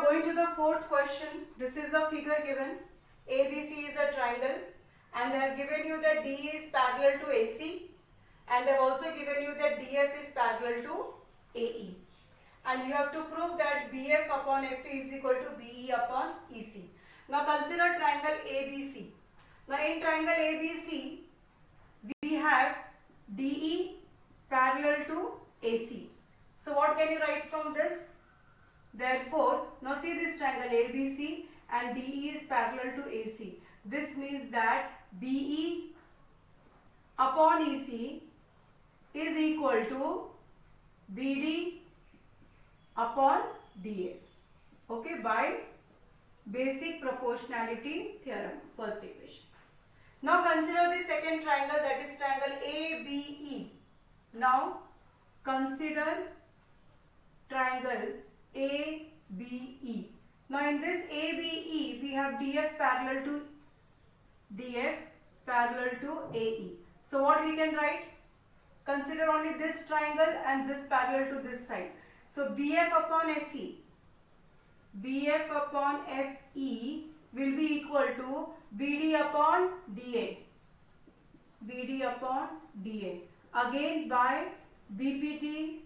going to the fourth question. This is the figure given. ABC is a triangle and they have given you that D is parallel to AC and they have also given you that DF is parallel to AE. And you have to prove that BF upon FE is equal to BE upon EC. Now consider triangle ABC. Now in triangle ABC, we have DE parallel to AC. So what can you write from this? Therefore, now see this triangle ABC and DE is parallel to AC. This means that BE upon EC is equal to BD upon DA. Okay, by basic proportionality theorem, first equation. Now consider the second triangle, that is triangle ABE. Now consider triangle ABE. Now in this ABE we have DF parallel to AE. So what we can write? Consider only this triangle and this parallel to this side. So BF upon FE will be equal to BD upon DA. Again by BPT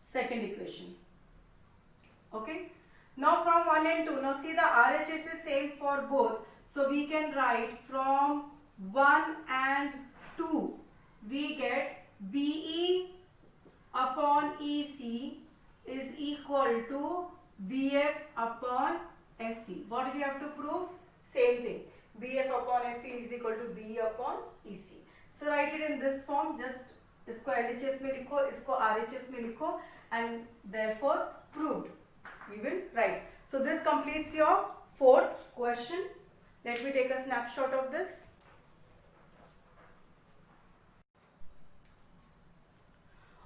second equation. Okay. Now from 1 and 2. Now see the RHS is same for both. So we can write from 1 and 2. We get BE upon EC is equal to BF upon FE. What we have to prove? Same thing. BF upon FE is equal to BE upon EC. So write it in this form. Just इसको LHS में लिखो, इसको RHS में लिखो, and therefore proved. We will write. So this completes your fourth question. Let me take a snapshot of this.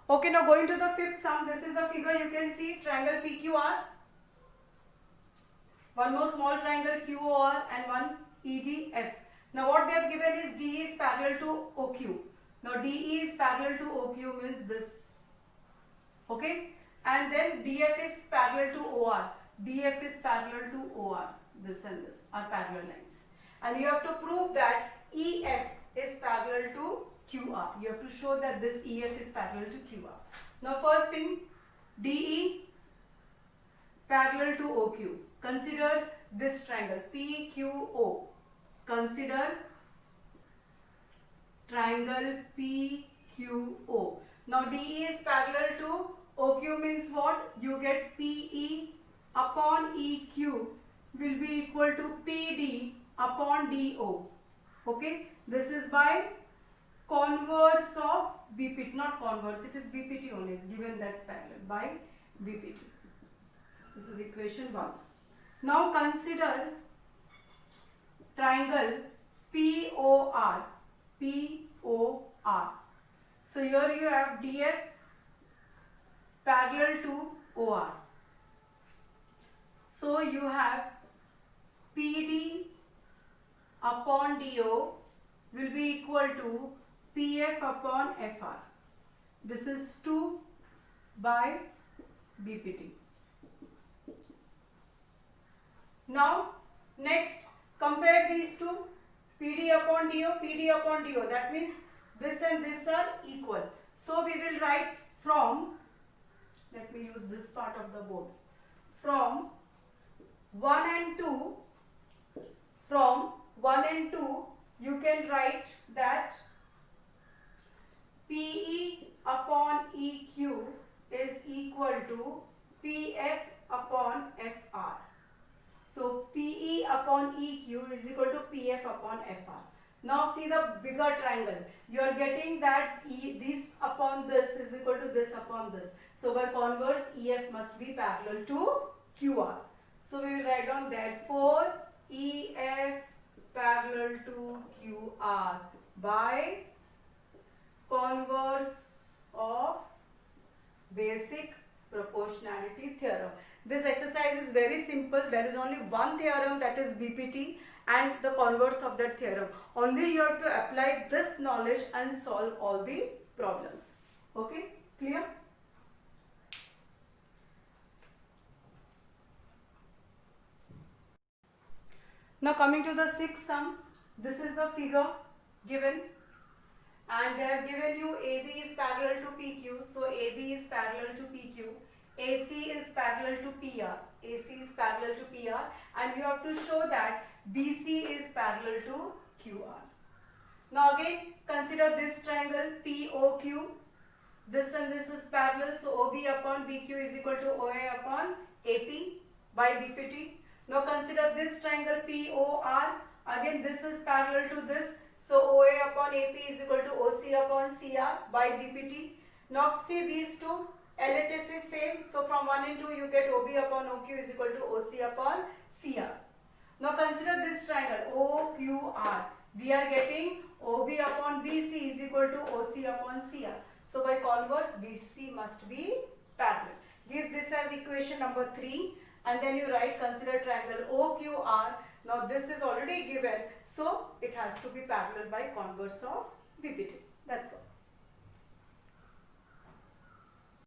Okay, now going to the fifth sum. This is the figure you can see, triangle PQR. One more small triangle QOR and one EDF. Now what they have given is DE is parallel to OQ. Now DE is parallel to OQ means this. Okay. And then DF is parallel to OR. DF is parallel to OR. This and this are parallel lines. And you have to prove that EF is parallel to QR. You have to show that this EF is parallel to QR. Now first thing, DE parallel to OQ. Consider this triangle PQO. Consider triangle PQO. Now DE is parallel to OQ means what? You get PE upon EQ will be equal to PD upon DO. Okay. This is by converse of BPT, not converse, it is BPT only, it's given that parallel by BPT. This is equation 1. Now consider triangle POR. So here you have DF parallel to OR. So you have PD upon DO will be equal to PF upon FR. This is 2 by BPT. Now next compare these two, PD upon DO, that means this and this are equal. So we will write from, let me use this part of the board, from 1 and 2, you can write that PE upon EQ is equal to PF upon FR. So PE upon EQ is equal to PF upon FR. Now see the bigger triangle. You are getting that this upon this is equal to this upon this. So by converse, EF must be parallel to QR. So we will write down therefore EF parallel to QR by converse of basic proportionality theorem. This exercise is very simple. There is only one theorem, that is BPT, and the converse of that theorem. Only you have to apply this knowledge and solve all the problems. Okay, clear? Now coming to the sixth sum, this is the figure given, and they have given you AB is parallel to PQ, so AB is parallel to PQ, AC is parallel to PR, AC is parallel to PR, and you have to show that BC is parallel to QR. Now again consider this triangle POQ, this and this is parallel, so OB upon BQ is equal to OA upon AP by BPT. Now consider this triangle POR, again this is parallel to this, so OA upon AP is equal to OC upon CR by BPT. Now see these two, LHS is same, so from 1 and 2 you get OB upon OQ is equal to OC upon CR. Now consider this triangle OQR, we are getting OB upon BC is equal to OC upon CR. So by converse BC must be parallel. Give this as equation number 3 and then you write consider triangle OQR. Now this is already given, so it has to be parallel by converse of BPT.